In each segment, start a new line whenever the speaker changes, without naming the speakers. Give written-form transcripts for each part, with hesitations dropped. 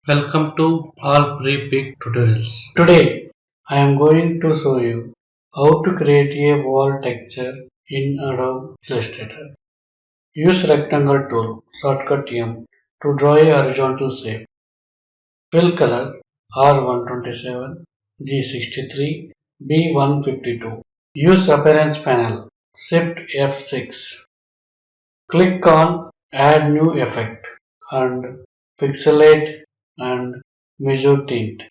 Welcome to all pre-pick tutorials. Today I am going to show you how to create a wall texture in Adobe Illustrator. Use rectangle tool shortcut M to draw a horizontal shape. Fill color R127, G63, B152. Use appearance panel Shift F6. Click on Add New Effect and Pixelate and Measure Tint.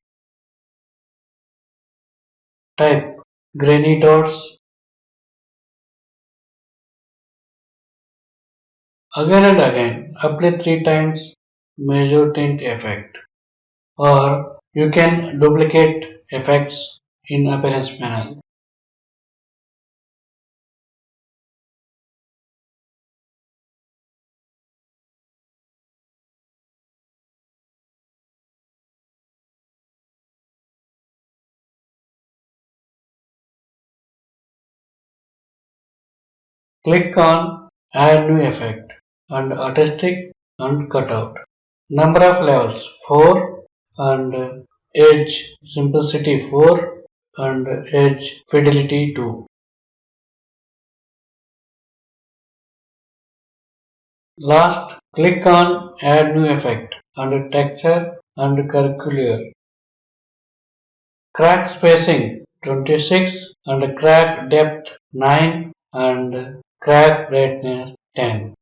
Type grainy dots. Again and again, apply 3 times Measure Tint effect. Or you can duplicate effects in Appearance panel. Click on Add New Effect and Artistic and Cutout. Number of levels 4 and Edge Simplicity 4 and Edge Fidelity 2. Last, click on Add New Effect and Texture and Curlicular. Crack spacing 26 and crack depth 9 and crack brightness 10.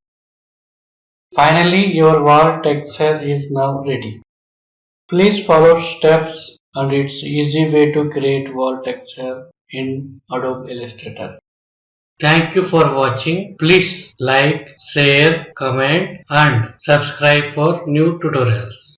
Finally, your wall texture is now ready. Please follow steps and it's easy way to create wall texture in Adobe Illustrator. Thank you for watching. Please like, share, comment and subscribe for new tutorials.